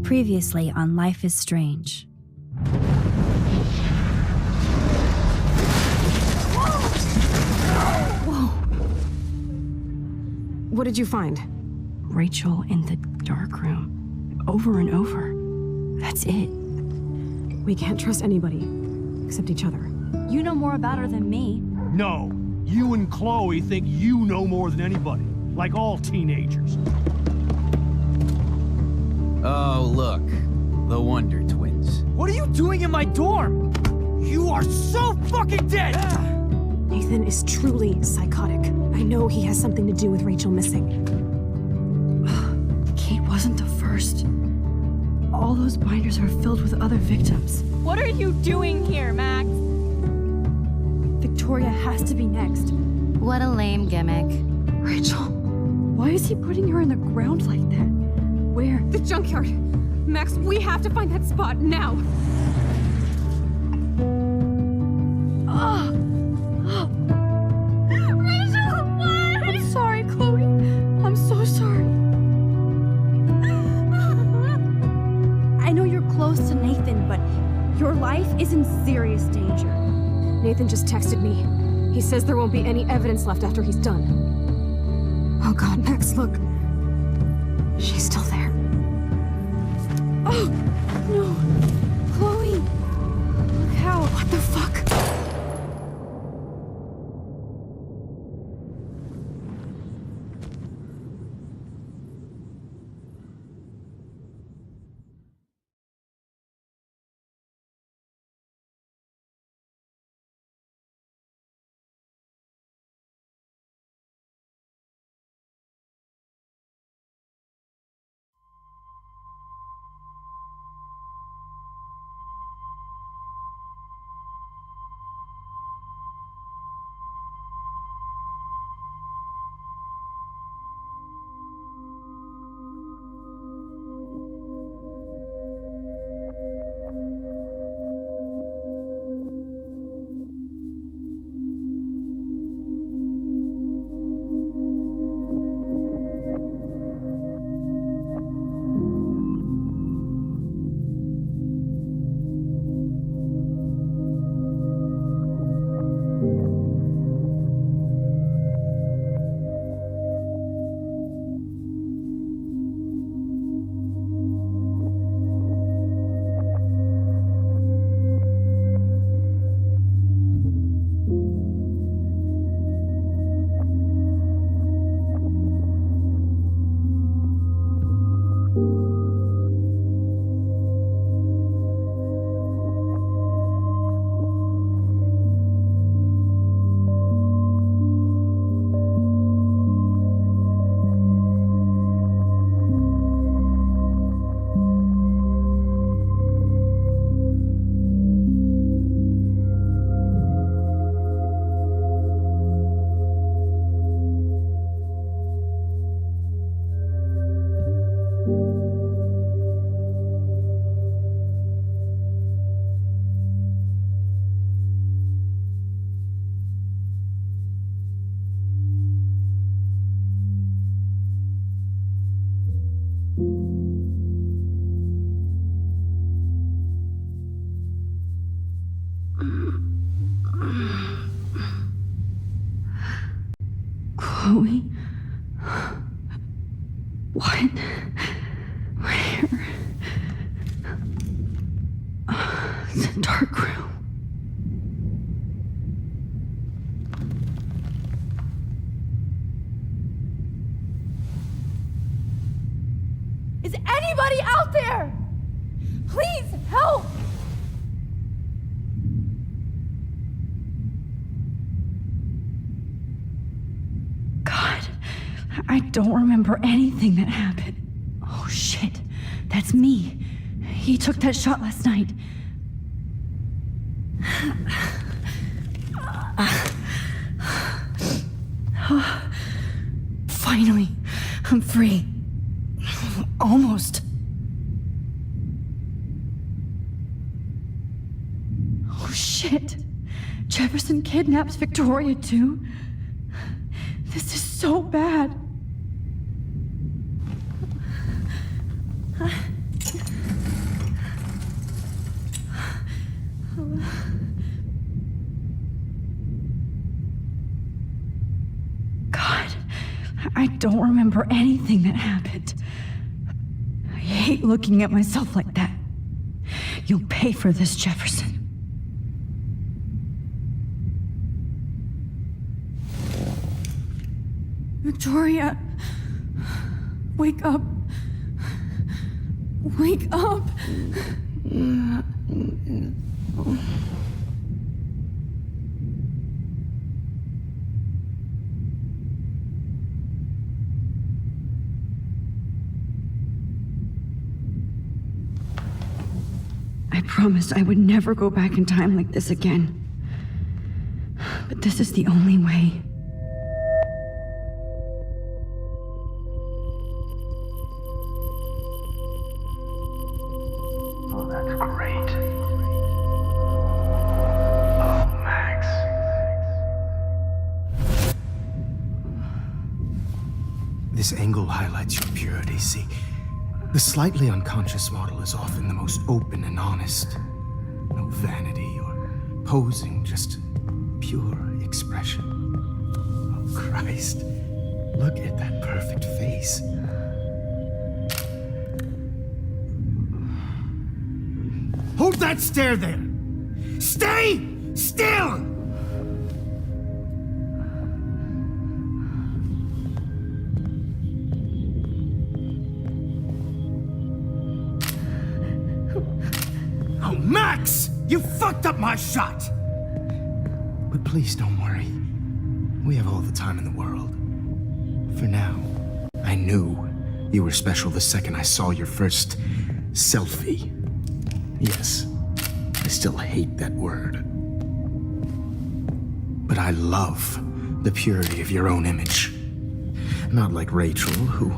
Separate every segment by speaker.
Speaker 1: Previously on Life is Strange.
Speaker 2: Whoa! What did you find?
Speaker 3: Rachel in the dark room. Over and over. That's it.
Speaker 2: We can't trust anybody, except each other.
Speaker 1: You know more about her than me.
Speaker 4: No. You and Chloe think you know more than anybody. Like all teenagers.
Speaker 5: Oh, look. The Wonder Twins.
Speaker 6: What are you doing in my dorm? You are so fucking dead!
Speaker 2: Nathan is truly psychotic. I know he has something to do with Rachel missing.
Speaker 3: Kate wasn't the first. All those binders are filled with other victims.
Speaker 7: What are you doing here, Max?
Speaker 3: Victoria has to be next.
Speaker 1: What a lame gimmick.
Speaker 3: Rachel, why is he putting her in the ground like that? Where?
Speaker 2: The junkyard! Max, we have to find that spot now!
Speaker 3: Rachel, what? I'm sorry, Chloe. I'm so sorry. I know you're close to Nathan, but your life is in serious danger.
Speaker 2: Nathan just texted me. He says there won't be any evidence left after he's done. Oh God, Max, look. She's still there.
Speaker 3: Oh, no. Chloe. Look how.
Speaker 2: What the fuck?
Speaker 3: Chloe? What? Where? The dark room.
Speaker 7: Is anybody out there? Please help!
Speaker 3: God, I don't remember anything that happened. Oh shit, that's me. He took that shot last night. Finally, I'm free. Almost. Oh shit. Jefferson kidnapped Victoria too? This is so bad. I don't remember anything that happened. I hate looking at myself like that. You'll pay for this, Jefferson.
Speaker 2: Victoria, wake up. Wake up.
Speaker 3: I promised I would never go back in time like this again. But this is the only way.
Speaker 8: Oh, that's great. Oh, Max.
Speaker 9: This angle highlights your purity, see? The slightly unconscious model is often the most open and honest. No vanity or posing, just pure expression. Oh, Christ. Look at that perfect face. Hold that stare there! Stay still! Oh, Max! You fucked up my shot! But please don't worry. We have all the time in the world. For now, I knew you were special the second I saw your first selfie. Yes, I still hate that word. But I love the purity of your own image. Not like Rachel, who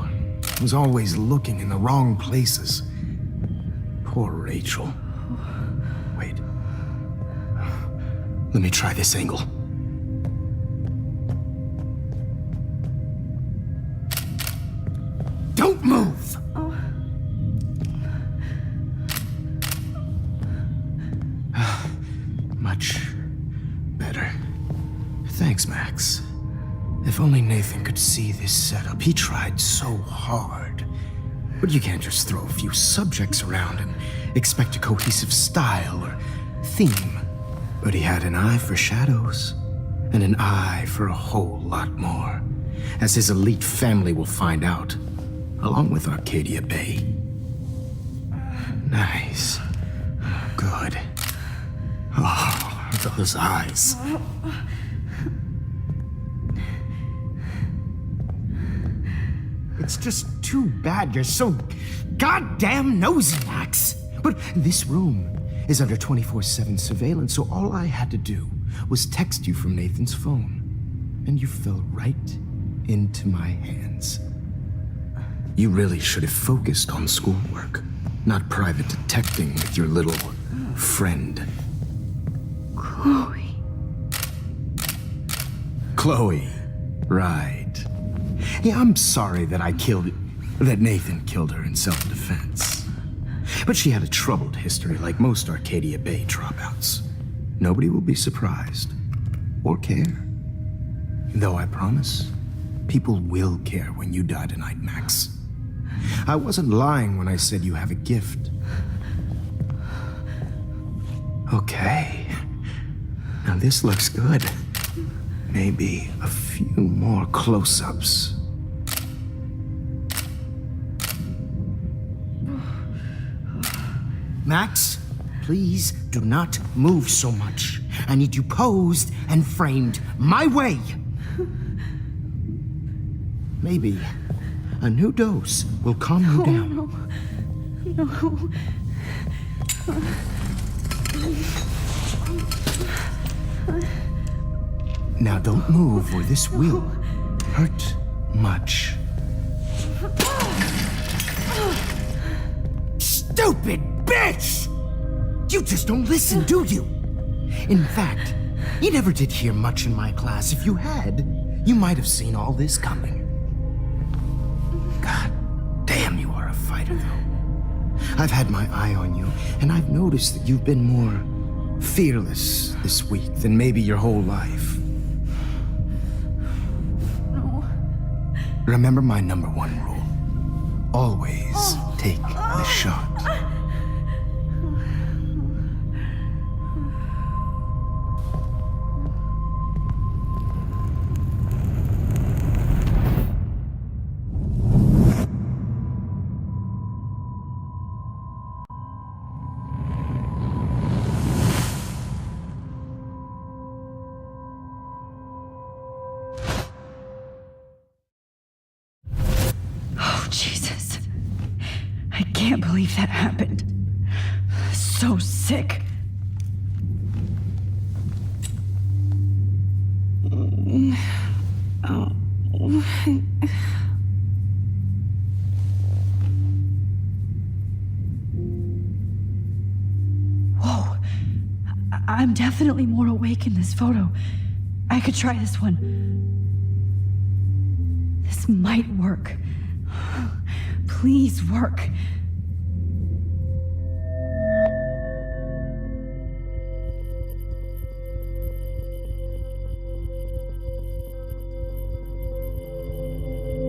Speaker 9: was always looking in the wrong places. Poor Rachel. Wait. Let me try this angle. Don't move! Much better. Thanks, Max. If only Nathan could see this setup. He tried so hard. But you can't just throw a few subjects around and expect a cohesive style or theme. But he had an eye for shadows, and an eye for a whole lot more, as his elite family will find out, along with Arcadia Bay. Nice. Good. Oh, those eyes. It's just too bad you're so goddamn nosy, Max. But this room is under 24/7 surveillance, so all I had to do was text you from Nathan's phone. And you fell right into my hands. You really should have focused on schoolwork, not private detecting with your little friend.
Speaker 3: Chloe.
Speaker 9: Chloe, right. Yeah, I'm sorry that Nathan killed her in self-defense. But she had a troubled history like most Arcadia Bay dropouts. Nobody will be surprised. Or care. Though I promise, people will care when you die tonight, Max. I wasn't lying when I said you have a gift. Okay. Now this looks good. Maybe a few more close-ups. Max, please do not move so much. I need you posed and framed my way. Maybe a new dose will calm you down.
Speaker 2: No.
Speaker 9: Now don't move or this will hurt much. Stupid bitch! You just don't listen, do you? In fact, you never did hear much in my class. If you had, you might have seen all this coming. God damn, you are a fighter, though. I've had my eye on you, and I've noticed that you've been more fearless this week than maybe your whole life.
Speaker 2: No.
Speaker 9: Remember my #1 rule. Always take the shot.
Speaker 3: Oh, Jesus. I can't believe that happened. So sick. Whoa. I'm definitely more awake in this photo. I could try this one. This might work. Please work.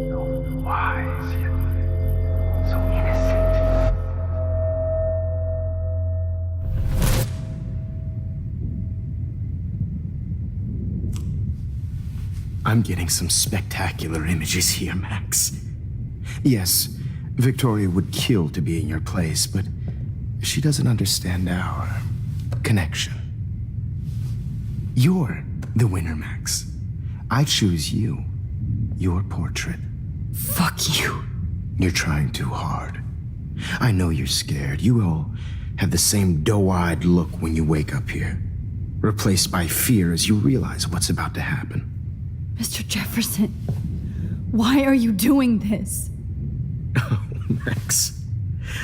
Speaker 8: So wise, yet so innocent.
Speaker 9: I'm getting some spectacular images here, Max. Yes, Victoria would kill to be in your place, but she doesn't understand our connection. You're the winner, Max. I choose you. Your portrait.
Speaker 3: Fuck you.
Speaker 9: You're trying too hard. I know you're scared. You all have the same doe-eyed look when you wake up here, replaced by fear as you realize what's about to happen.
Speaker 3: Mr. Jefferson, why are you doing this?
Speaker 9: Oh, Max.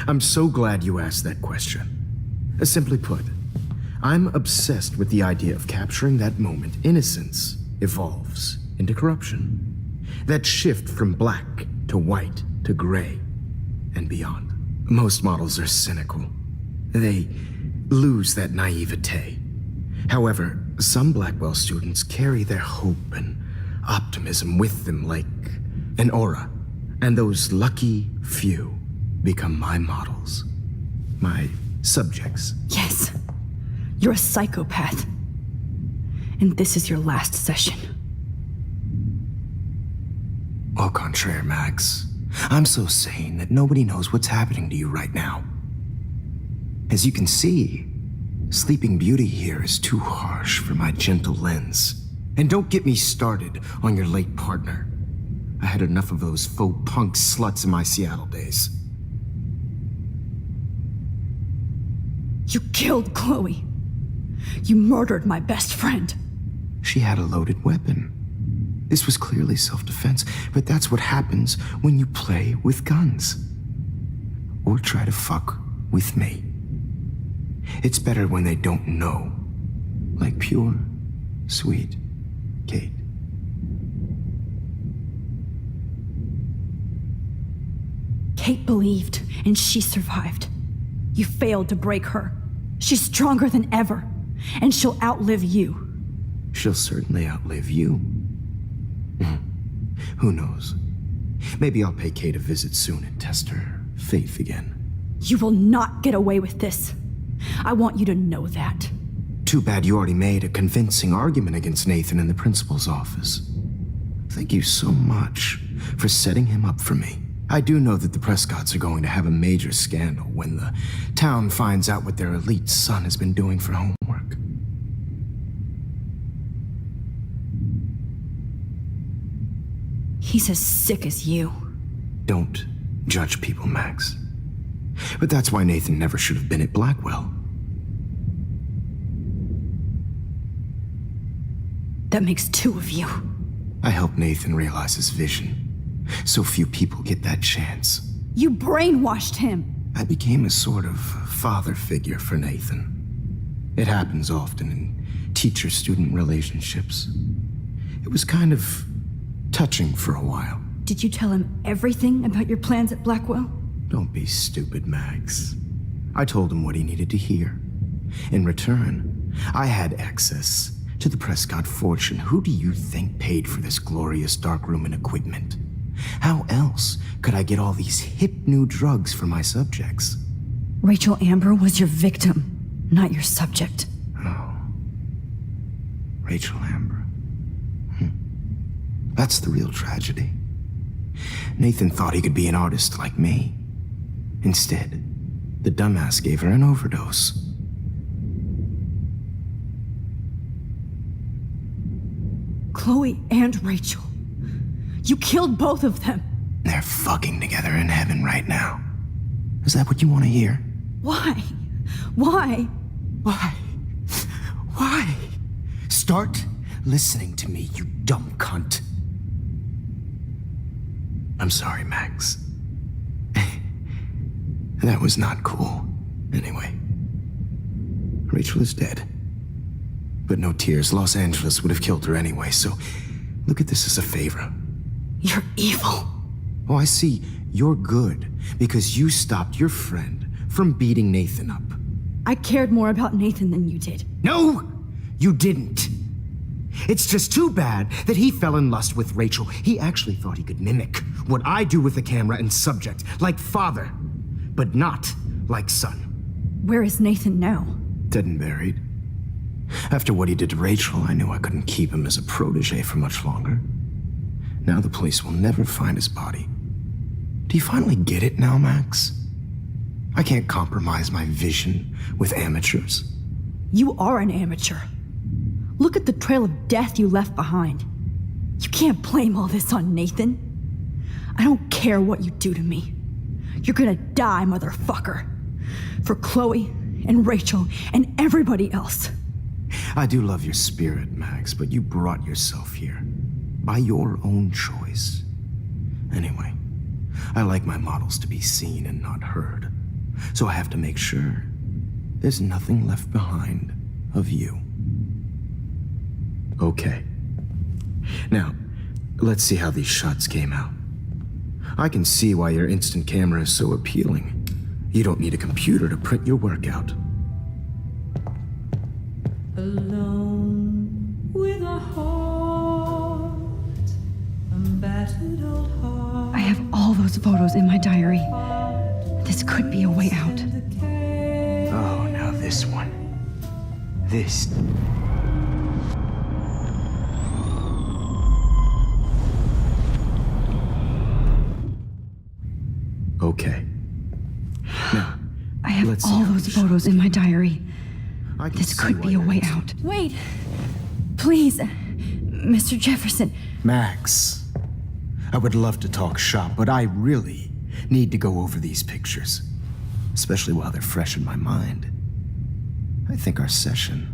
Speaker 9: I'm so glad you asked that question. Simply put, I'm obsessed with the idea of capturing that moment innocence evolves into corruption. That shift from black to white to gray and beyond. Most models are cynical. They lose that naivete. However, some Blackwell students carry their hope and optimism with them like an aura. And those lucky few become my models, my subjects.
Speaker 3: Yes, you're a psychopath. And this is your last session.
Speaker 9: Au contraire, Max. I'm so sane that nobody knows what's happening to you right now. As you can see, Sleeping Beauty here is too harsh for my gentle lens. And don't get me started on your late partner. I had enough of those faux punk sluts in my Seattle days.
Speaker 3: You killed Chloe. You murdered my best friend.
Speaker 9: She had a loaded weapon. This was clearly self-defense, but that's what happens when you play with guns. Or try to fuck with me. It's better when they don't know. Like pure, sweet Kate.
Speaker 3: Kate believed, and she survived. You failed to break her. She's stronger than ever, and she'll outlive you.
Speaker 9: She'll certainly outlive you. Who knows? Maybe I'll pay Kate a visit soon and test her faith again.
Speaker 3: You will not get away with this. I want you to know that.
Speaker 9: Too bad you already made a convincing argument against Nathan in the principal's office. Thank you so much for setting him up for me. I do know that the Prescotts are going to have a major scandal when the town finds out what their elite son has been doing for homework.
Speaker 3: He's as sick as you.
Speaker 9: Don't judge people, Max. But that's why Nathan never should have been at Blackwell.
Speaker 3: That makes two of you.
Speaker 9: I helped Nathan realize his vision. So few people get that chance.
Speaker 3: You brainwashed him.
Speaker 9: I became a sort of father figure for Nathan. It happens often in teacher-student relationships. It was kind of touching for a while.
Speaker 3: Did you tell him everything about your plans at Blackwell?
Speaker 9: Don't be stupid, Max. I told him what he needed to hear. In return, I had access to the Prescott fortune. Who do you think paid for this glorious darkroom and equipment? How else could I get all these hip new drugs for my subjects?
Speaker 3: Rachel Amber was your victim, not your subject.
Speaker 9: Oh. Rachel Amber. That's the real tragedy. Nathan thought he could be an artist like me. Instead, the dumbass gave her an overdose.
Speaker 3: Chloe and Rachel. You killed both of them.
Speaker 9: They're fucking together in heaven right now. Is that what you want to hear?
Speaker 3: Why? Why?
Speaker 9: Why? Why? Start listening to me, you dumb cunt. I'm sorry, Max. That was not cool. Anyway, Rachel is dead. But no tears. Los Angeles would have killed her anyway, so look at this as a favor.
Speaker 3: You're evil.
Speaker 9: Oh, I see. You're good because you stopped your friend from beating Nathan up.
Speaker 3: I cared more about Nathan than you did.
Speaker 9: No, you didn't. It's just too bad that he fell in lust with Rachel. He actually thought he could mimic what I do with the camera and subject, like father, but not like son.
Speaker 3: Where is Nathan now?
Speaker 9: Dead and buried. After what he did to Rachel, I knew I couldn't keep him as a protege for much longer. Now the police will never find his body. Do you finally get it now, Max? I can't compromise my vision with amateurs.
Speaker 3: You are an amateur. Look at the trail of death you left behind. You can't blame all this on Nathan. I don't care what you do to me. You're gonna die, motherfucker. For Chloe and Rachel and everybody else.
Speaker 9: I do love your spirit, Max, but you brought yourself here. By your own choice. Anyway, I like my models to be seen and not heard. So I have to make sure there's nothing left behind of you. Okay. Now, let's see how these shots came out. I can see why your instant camera is so appealing. You don't need a computer to print your work out.
Speaker 10: Alone with a heart, a battered old heart.
Speaker 3: I have all those photos in my diary. This could be a way out.
Speaker 9: Oh, now this one. This. Okay. Now,
Speaker 3: I have
Speaker 9: let's see
Speaker 3: all
Speaker 9: how
Speaker 3: those
Speaker 9: these
Speaker 3: photos in my diary.
Speaker 9: I can
Speaker 3: This
Speaker 9: see
Speaker 3: could
Speaker 9: why
Speaker 3: be a
Speaker 9: you're
Speaker 3: way
Speaker 9: instant-
Speaker 3: out. Wait. Please. Mr. Jefferson.
Speaker 9: Max, I would love to talk shop, but I really need to go over these pictures, especially while they're fresh in my mind. I think our session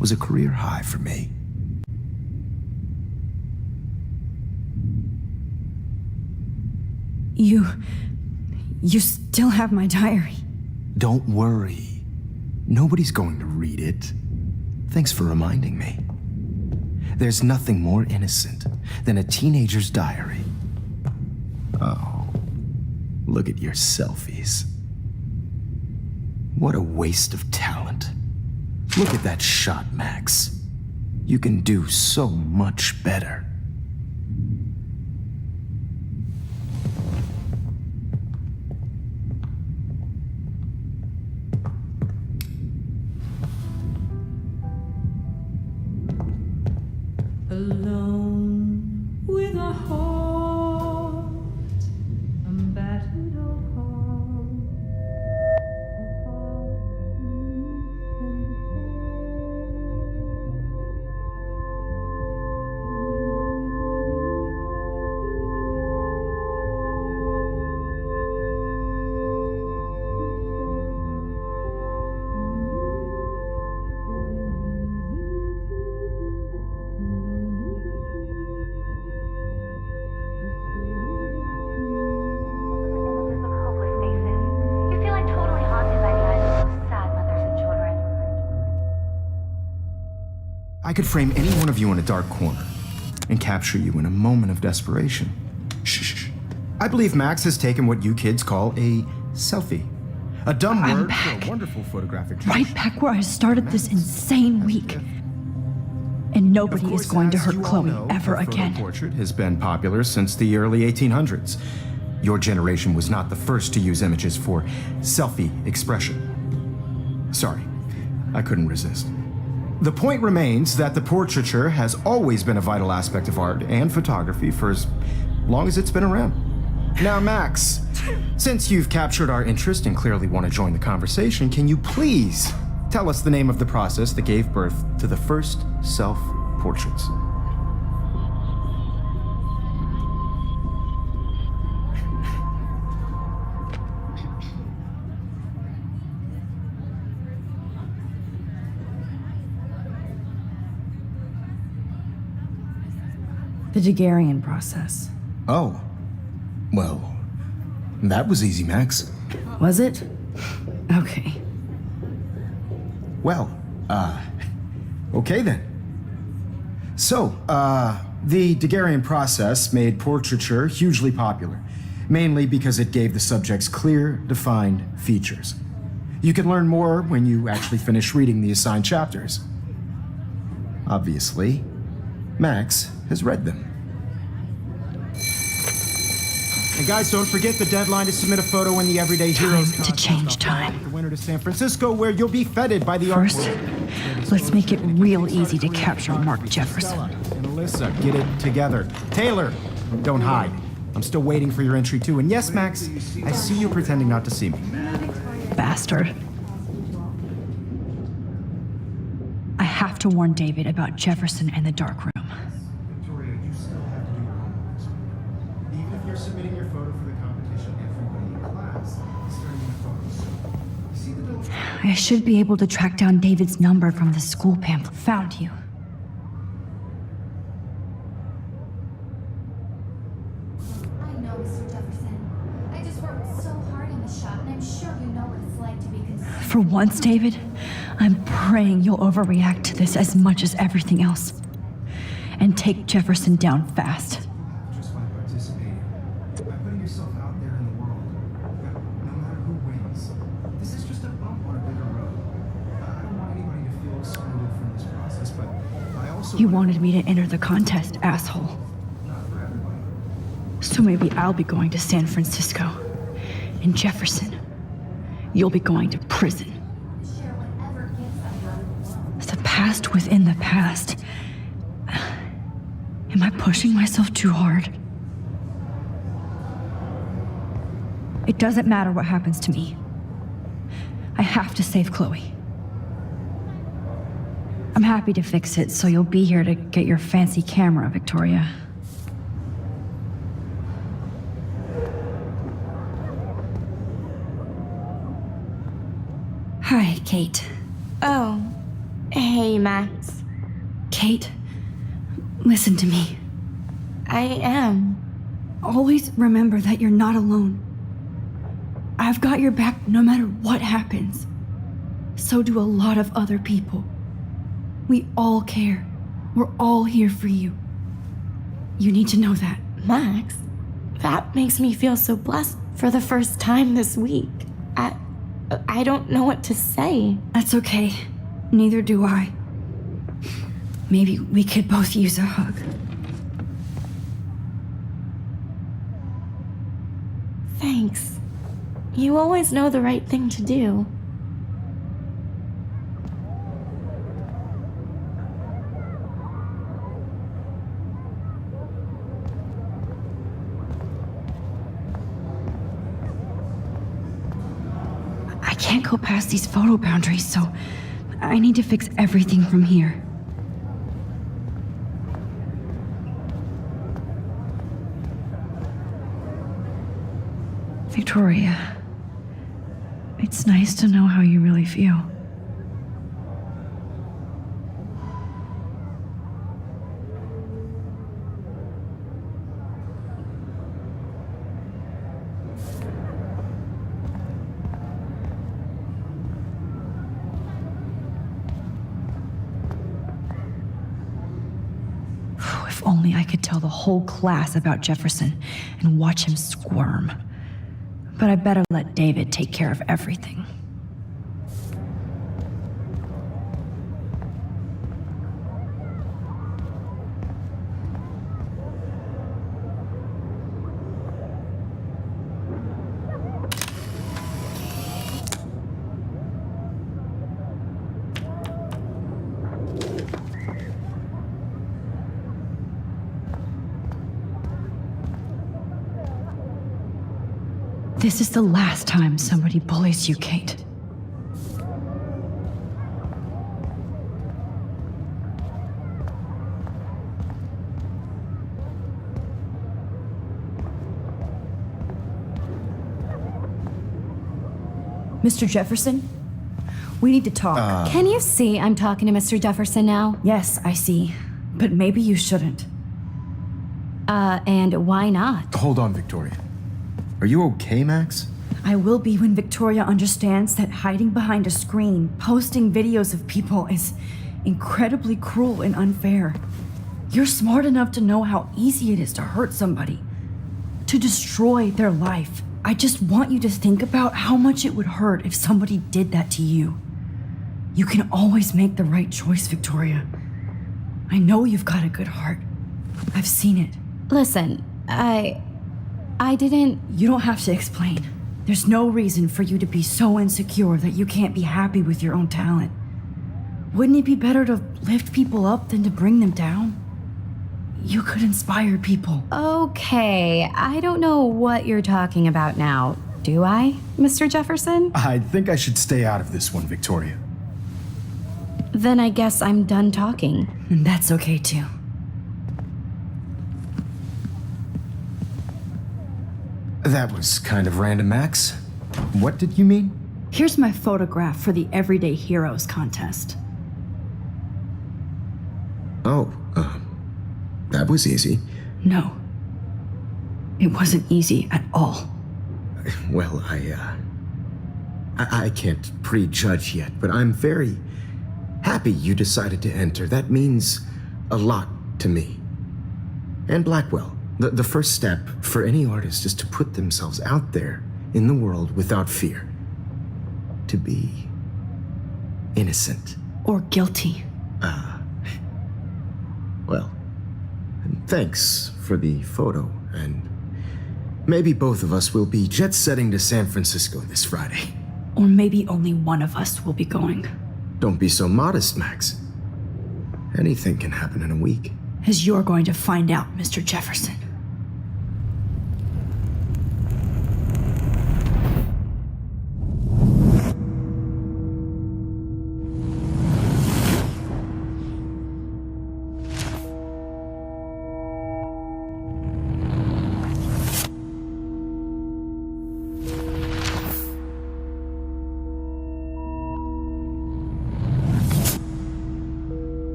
Speaker 9: was a career high for me.
Speaker 3: You still have my diary.
Speaker 9: Don't worry. Nobody's going to read it. Thanks for reminding me. There's nothing more innocent than a teenager's diary. Oh, look at your selfies. What a waste of talent. Look at that shot, Max. You can do so much better.
Speaker 10: Alone with a heart, a battered old heart.
Speaker 9: I could frame any one of you in a dark corner and capture you in a moment of desperation. Shh. I believe Max has taken what you kids call a selfie. A dumb
Speaker 3: I'm
Speaker 9: word
Speaker 3: back.
Speaker 9: for a wonderful photographic
Speaker 3: Right
Speaker 9: tradition.
Speaker 3: back where I started this insane week. And nobody
Speaker 9: Of
Speaker 3: is
Speaker 9: course,
Speaker 3: going to
Speaker 9: as
Speaker 3: hurt
Speaker 9: you all
Speaker 3: Chloe
Speaker 9: know,
Speaker 3: ever
Speaker 9: the photo
Speaker 3: again.
Speaker 9: portrait has been popular since the early 1800s. Your generation was not the first to use images for selfie expression. Sorry, I couldn't resist. The point remains that the portraiture has always been a vital aspect of art and photography for as long as it's been around. Now, Max, since you've captured our interest and clearly want to join the conversation, can you please tell us the name of the process that gave birth to the first self-portraits?
Speaker 3: The Daguerrean process.
Speaker 9: Oh, well, that was easy, Max.
Speaker 3: Was it? Okay.
Speaker 9: Well, okay then. So, the Daguerrean process made portraiture hugely popular, mainly because it gave the subjects clear, defined features. You can learn more when you actually finish reading the assigned chapters. Obviously, Max has read them. And guys, don't forget the deadline to submit a photo in the Everyday Heroes
Speaker 3: Time to change time.
Speaker 9: The winner to San Francisco, where you'll be feted by the
Speaker 3: First,
Speaker 9: artwork.
Speaker 3: let's make it real easy to capture Mark Jefferson.
Speaker 9: And Alyssa, get it together. Taylor, don't hide. I'm still waiting for your entry too. And yes, Max, I see you pretending not to see me.
Speaker 3: Bastard. I have to warn David about Jefferson and the dark room.
Speaker 9: Victoria, you still have to do your homework. Even if you're submitting your photo for the competition, everybody in class is turning in photos. So, see the little...
Speaker 3: I should be able to track down David's number from the school pamphlet. Found you.
Speaker 11: I know, Mr. Jefferson. I just worked so hard in the shop, and I'm sure you know what it's like to be concerned.
Speaker 3: For once, David, I'm praying you'll overreact to this as much as everything else. And take Jefferson down fast.
Speaker 9: Just by participating, by putting yourself out there in the world, no matter who wins. This is just a bump on a bigger road. I don't want anybody to feel excluded from this process, but I also...
Speaker 3: You wanted me to enter the contest, asshole.
Speaker 9: Not for everybody.
Speaker 3: So maybe I'll be going to San Francisco. And Jefferson, you'll be going to prison.
Speaker 11: Share whatever gifts I have.
Speaker 3: The past within the past. Am I pushing myself too hard? It doesn't matter what happens to me. I have to save Chloe. I'm happy to fix it, so you'll be here to get your fancy camera, Victoria. Hi, Kate.
Speaker 7: Oh. Hey, Max.
Speaker 3: Kate, listen to me.
Speaker 7: I am.
Speaker 3: Always remember that you're not alone. I've got your back no matter what happens. So do a lot of other people. We all care. We're all here for you. You need to know that.
Speaker 7: Max, that makes me feel so blessed for the first time this week. I don't know what to say.
Speaker 3: That's okay. Neither do I. Maybe we could both use a hug.
Speaker 7: Thanks. You always know the right thing to do.
Speaker 3: I can't go past these photo boundaries, so I need to fix everything from here. Victoria, it's nice to know how you really feel. If only I could tell the whole class about Jefferson and watch him squirm. But I better let David take care of everything. This is the last time somebody bullies you, Kate. Mr. Jefferson? We need to talk.
Speaker 1: Can you see I'm talking to Mr. Jefferson now?
Speaker 3: Yes, I see. But maybe you shouldn't.
Speaker 1: And why not?
Speaker 9: Hold on, Victoria. Are you okay, Max?
Speaker 3: I will be when Victoria understands that hiding behind a screen, posting videos of people is incredibly cruel and unfair. You're smart enough to know how easy it is to hurt somebody, to destroy their life. I just want you to think about how much it would hurt if somebody did that to you. You can always make the right choice, Victoria. I know you've got a good heart. I've seen it.
Speaker 1: Listen, I didn't...
Speaker 3: You don't have to explain. There's no reason for you to be so insecure that you can't be happy with your own talent. Wouldn't it be better to lift people up than to bring them down? You could inspire people.
Speaker 1: Okay, I don't know what you're talking about now. Do I, Mr. Jefferson?
Speaker 9: I think I should stay out of this one, Victoria.
Speaker 1: Then I guess I'm done talking.
Speaker 3: And that's okay too.
Speaker 9: That was kind of random, Max. What did you mean?
Speaker 3: Here's my photograph for the Everyday Heroes contest.
Speaker 9: Oh, that was easy.
Speaker 3: No. It wasn't easy at all.
Speaker 9: Well, I can't prejudge yet, but I'm very happy you decided to enter. That means a lot to me. And Blackwell. The first step for any artist is to put themselves out there in the world without fear. To be innocent.
Speaker 3: Or guilty.
Speaker 9: Well, thanks for the photo, and maybe both of us will be jet-setting to San Francisco this Friday.
Speaker 3: Or maybe only one of us will be going.
Speaker 9: Don't be so modest, Max. Anything can happen in a week.
Speaker 3: As you're going to find out, Mr. Jefferson.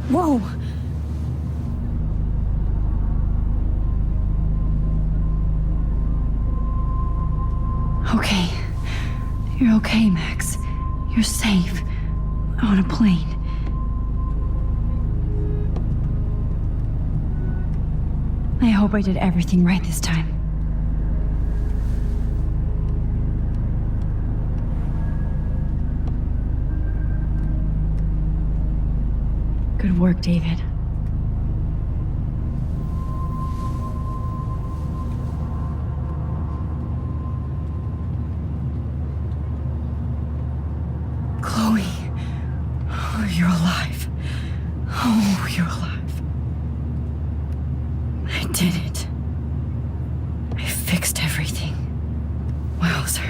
Speaker 3: Whoa! Okay. You're okay, Max. You're safe. On a plane. I hope I did everything right this time. Good work, David. Chloe. Oh, you're alive. Oh, you're alive. I did it. I fixed everything. Wowzer.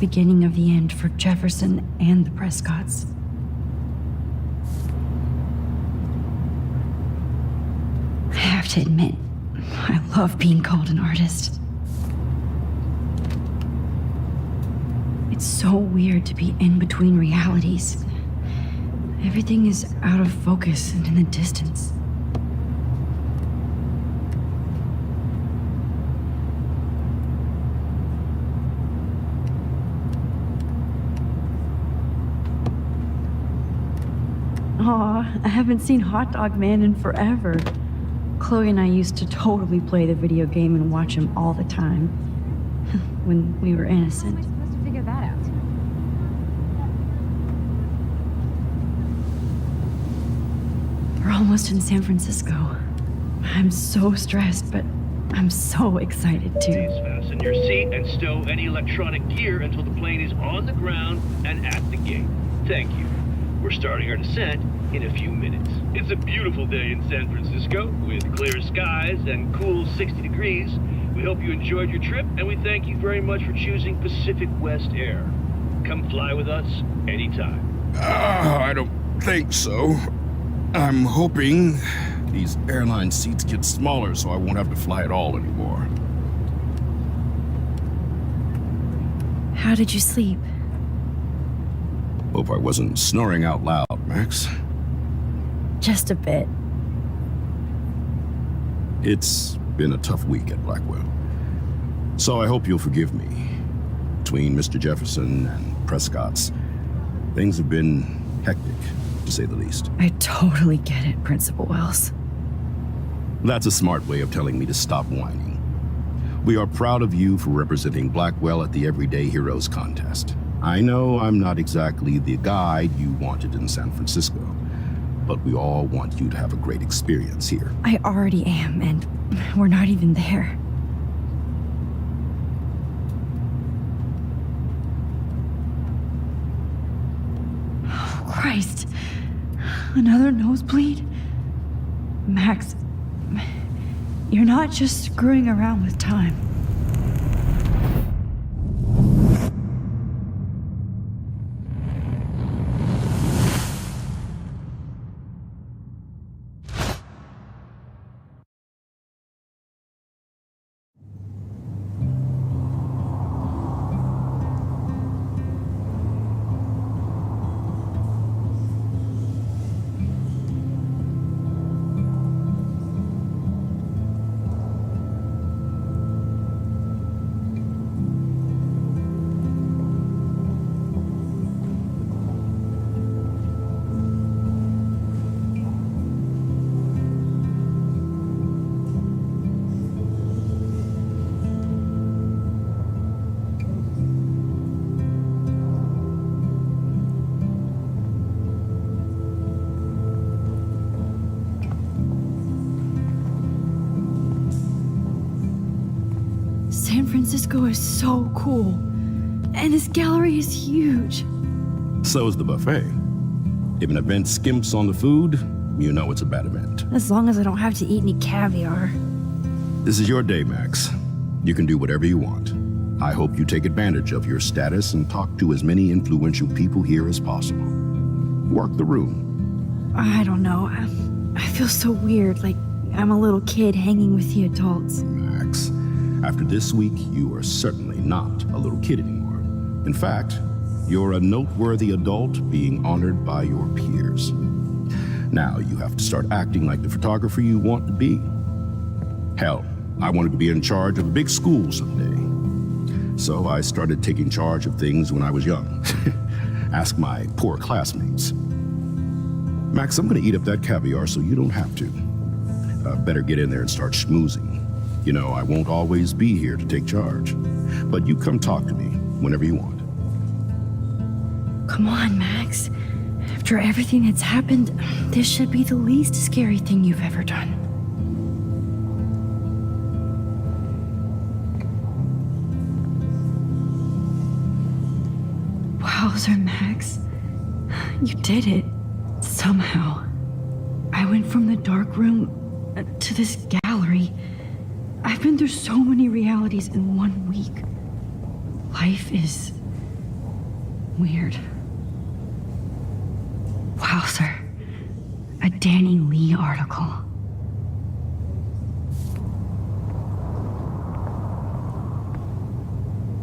Speaker 3: beginning of the end for Jefferson and the Prescotts. I have to admit, I love being called an artist. It's so weird to be in between realities. Everything is out of focus and in the distance. Aw, I haven't seen Hot Dog Man in forever. Chloe and I used to totally play the video game and watch him all the time. When we were innocent.
Speaker 2: How am I supposed to figure that out?
Speaker 3: We're almost in San Francisco. I'm so stressed, but I'm so excited too.
Speaker 12: Please fasten your seat and stow any electronic gear until the plane is on the ground and at the gate. Thank you. We're starting our descent in a few minutes. It's a beautiful day in San Francisco with clear skies and cool 60 degrees. We hope you enjoyed your trip, and we thank you very much for choosing Pacific West Air. Come fly with us anytime.
Speaker 13: I don't think so. I'm hoping these airline seats get smaller so I won't have to fly at all anymore.
Speaker 3: How did you sleep?
Speaker 13: Hope I wasn't snoring out loud, Max.
Speaker 3: Just a bit.
Speaker 13: It's been a tough week at Blackwell. So I hope you'll forgive me. Between Mr. Jefferson and Prescott's, things have been hectic, to say the least.
Speaker 3: I totally get it, Principal Wells.
Speaker 13: That's a smart way of telling me to stop whining. We are proud of you for representing Blackwell at the Everyday Heroes contest. I know I'm not exactly the guide you wanted in San Francisco, but we all want you to have a great experience here.
Speaker 3: I already am, and we're not even there. Oh, Christ. Another nosebleed? Max, you're not just screwing around with time. San Francisco is so cool. And this gallery is huge.
Speaker 13: So is the buffet. If an event skimps on the food, you know it's a bad event.
Speaker 3: As long as I don't have to eat any caviar.
Speaker 13: This is your day, Max. You can do whatever you want. I hope you take advantage of your status and talk to as many influential people here as possible. Work the room.
Speaker 3: I don't know. I feel so weird, like I'm a little kid hanging with the adults.
Speaker 13: Max, after this week, you are certainly not a little kid anymore. In fact, you're a noteworthy adult being honored by your peers. Now you have to start acting like the photographer you want to be. Hell, I wanted to be in charge of a big school someday. So I started taking charge of things when I was young. Ask my poor classmates. Max, I'm gonna eat up that caviar so you don't have to. Better get in there and start schmoozing. You know, I won't always be here to take charge. But you come talk to me whenever you want.
Speaker 3: Come on, Max. After everything that's happened, this should be the least scary thing you've ever done. Wowzer, Max. You did it. Somehow. I went from the dark room to this gallery. I've been through so many realities in 1 week. Life is Weird. Wow, sir. A Danny Lee article.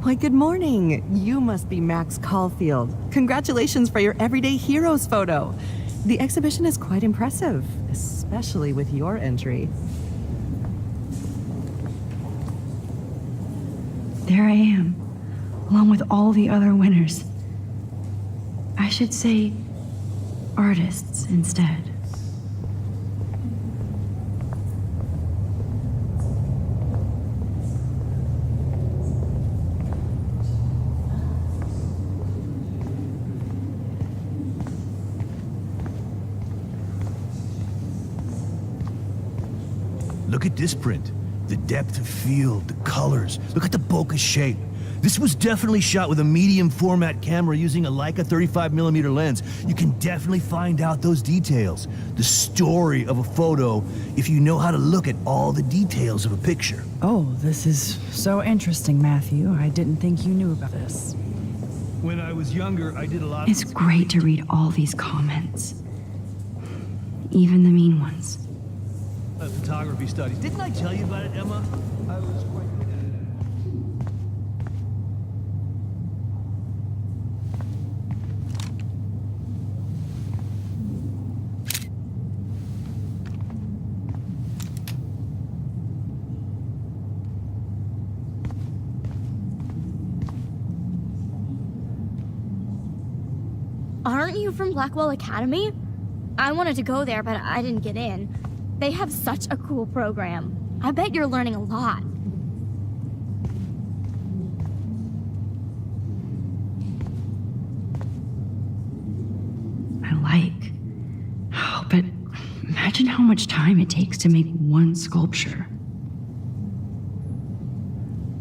Speaker 14: Why, good morning. You must be Max Caulfield. Congratulations for your Everyday Heroes photo. The exhibition is quite impressive, especially with your entry.
Speaker 3: There I am, along with all the other winners. I should say artists instead.
Speaker 4: Look at this print. The depth of field, the colors. Look at the bokeh shape. This was definitely shot with a medium format camera using a Leica 35mm lens. You can definitely find out those details. The story of a photo if you know how to look at all the details of a picture.
Speaker 3: Oh, this is so interesting, Matthew. I didn't think you knew about this.
Speaker 4: When I was younger, I did a lot
Speaker 3: It's great to read all these comments. Even the mean ones.
Speaker 4: photography studies. Didn't I tell you about it, Emma? I was quite good at it.
Speaker 15: Aren't you from Blackwell Academy? I wanted to go there, but I didn't get in. They have such a cool program. I bet you're learning a lot.
Speaker 3: I like. Oh, but imagine how much time it takes to make one sculpture.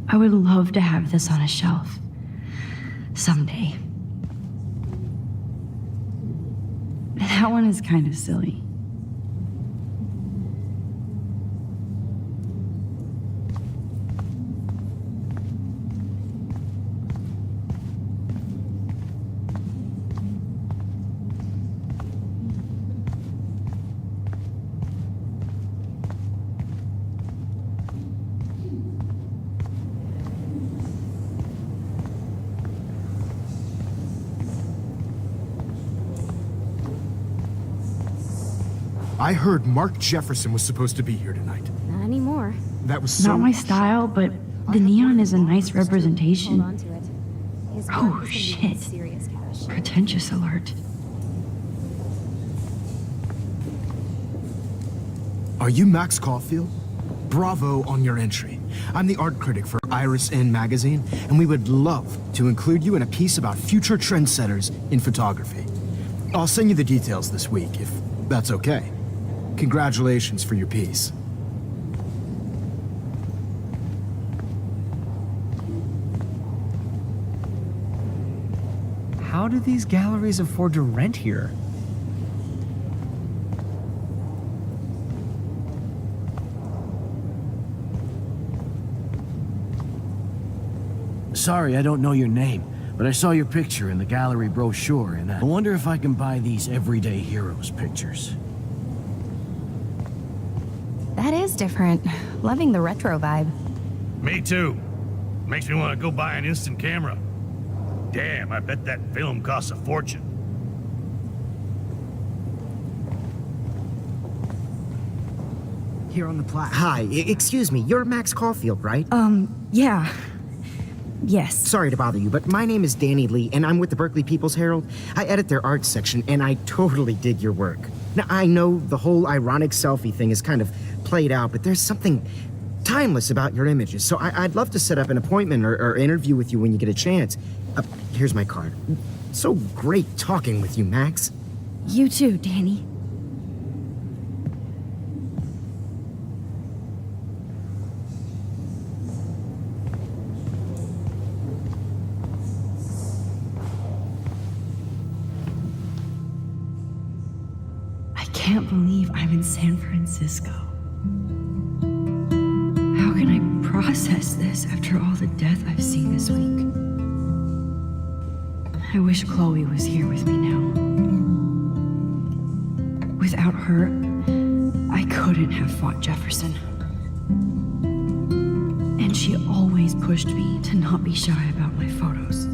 Speaker 3: I would love to have this on a shelf. Someday. That one is kind of silly.
Speaker 9: I heard Mark Jefferson was supposed to be here tonight.
Speaker 2: Not anymore.
Speaker 9: That was so...
Speaker 3: Not my style, but the neon is a nice representation.
Speaker 2: Hold on to it. His
Speaker 3: Oh,
Speaker 2: work is gonna be
Speaker 3: shit.
Speaker 2: serious cash.
Speaker 3: Pretentious alert.
Speaker 9: Are you Max Caulfield? Bravo on your entry. I'm the art critic for Iris N magazine, and we would love to include you in a piece about future trendsetters in photography. I'll send you the details this week, if that's okay. Congratulations for your piece.
Speaker 6: How do these galleries afford to rent here?
Speaker 16: Sorry, I don't know your name, but I saw your picture in the gallery brochure, and I wonder if I can buy these Everyday Heroes pictures.
Speaker 1: That is different. Loving the retro vibe.
Speaker 12: Me too. Makes me want to go buy an instant camera. Damn, I bet that film costs a fortune.
Speaker 6: Here on the plaque.
Speaker 17: Hi, excuse me, you're Max Caulfield, right?
Speaker 3: Yeah. Yes.
Speaker 17: Sorry to bother you, but my name is Danny Lee, and I'm with the Berkeley People's Herald. I edit their arts section, and I totally dig your work. Now, I know the whole ironic selfie thing is kind of played out, but there's something timeless about your images, so I'd love to set up an appointment or interview with you when you get a chance. Here's my card. So great talking with you, Max.
Speaker 3: You too, Danny. I can't believe I'm in San Francisco. How can I process this after all the death I've seen this week? I wish Chloe was here with me now. Without her, I couldn't have fought Jefferson. And she always pushed me to not be shy about my photos.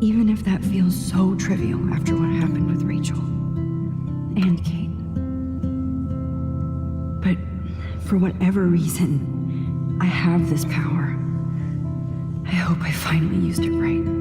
Speaker 3: Even if that feels so trivial after what happened with Rachel and Kate. But for whatever reason, I have this power. I hope I finally used it right.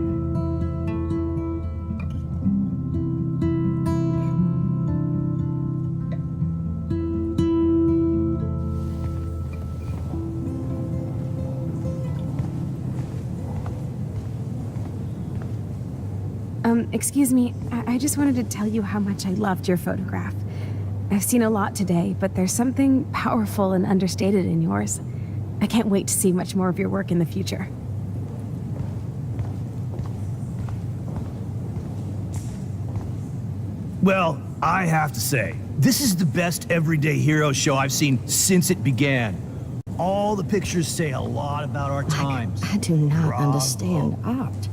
Speaker 2: Excuse me, I just wanted to tell you how much I loved your photograph. I've seen a lot today, but there's something powerful and understated in yours. I can't wait to see much more of your work in the future.
Speaker 4: Well, I have to say, this is the best Everyday Hero show I've seen since it began. All the pictures say a lot about our times.
Speaker 18: I do not
Speaker 4: Bravo.
Speaker 18: understand art.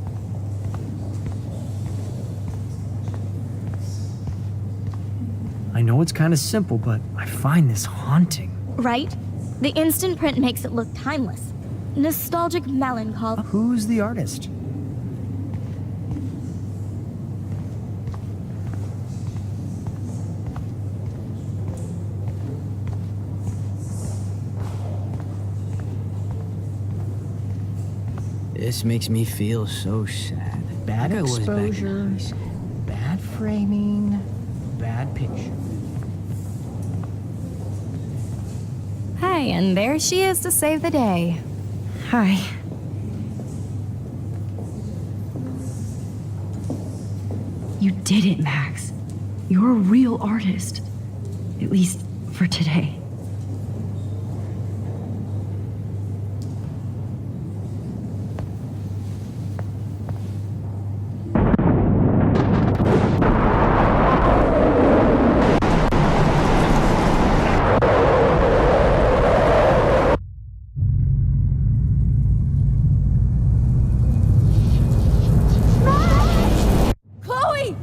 Speaker 6: I know it's kind of simple, but I find this haunting.
Speaker 15: Right? The instant print makes it look timeless. Nostalgic melancholy.
Speaker 6: Who's the artist?
Speaker 16: This makes me feel so sad. Bad
Speaker 6: That was back in
Speaker 16: exposure,
Speaker 6: high school.
Speaker 16: bad framing, bad picture.
Speaker 1: Hi, and there she is to save the day.
Speaker 3: Hi. You did it, Max. You're a real artist. At least for today.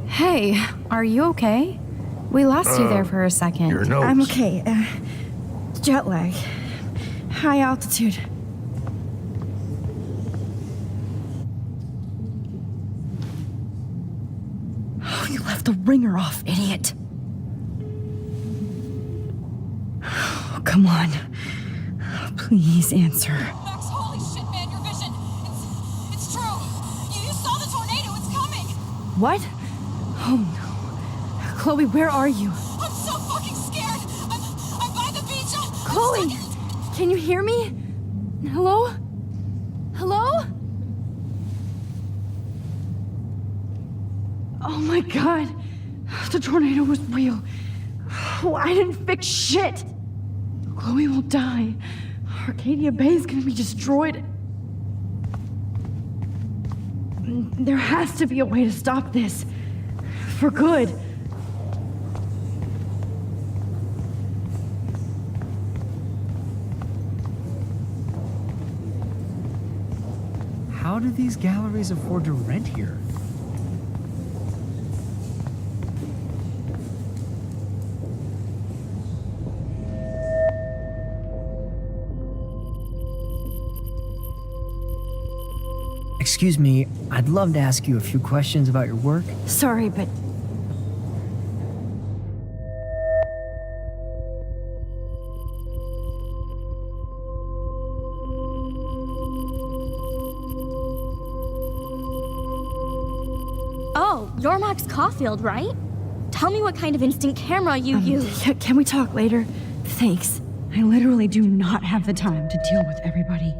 Speaker 1: Hey, are you okay? We lost you there for a second.
Speaker 4: Your notes.
Speaker 3: I'm okay. Jet lag. High altitude. Oh, you left the ringer off, idiot. Oh, come on. Please answer.
Speaker 19: Max, holy shit, man, your vision. It's true. You saw the tornado. It's coming.
Speaker 3: What? Oh no. Chloe, where are you?
Speaker 19: I'm so fucking scared. I'm by the beach.
Speaker 3: Chloe! Can you hear me? Hello? Hello? Oh my god. The tornado was real. Oh, I didn't fix shit. Chloe will die. Arcadia Bay is gonna be destroyed. There has to be a way to stop this. For good.
Speaker 6: How do these galleries afford to rent here? Excuse me, I'd love to ask you a few questions about your work.
Speaker 3: Sorry, but
Speaker 15: Oh, you're Max Caulfield, right? Tell me what kind of instant camera you use.
Speaker 3: Can we talk later? Thanks. I literally do not have the time to deal with everybody.